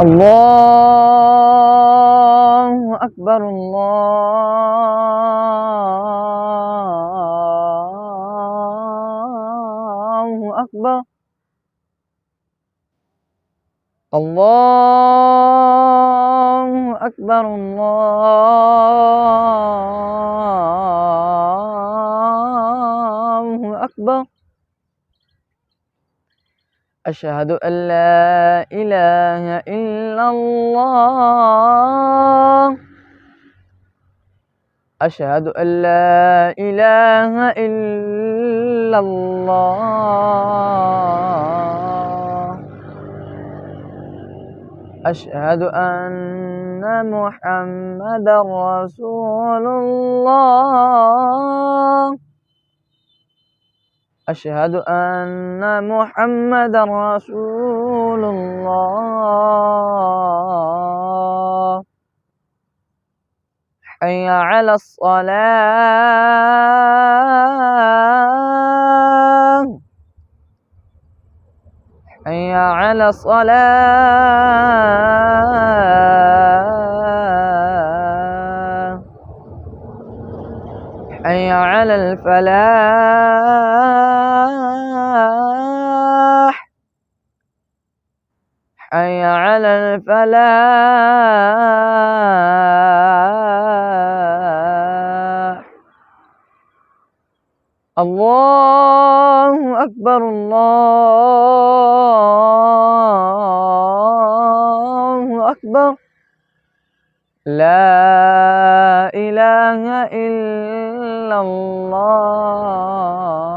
الله أكبر الله أكبر. الله أكبر الله أكبر. أشهد أن لا إله إلا الله. أشهد أن لا إله إلا الله. أشهد أن محمدا رسول الله. أشهد أن محمدا رسول الله. حي على الصلاة. حي على الصلاة. حي على الفلاح. حي على الفلاح. الله أكبر الله أكبر. لا إله إلا الله.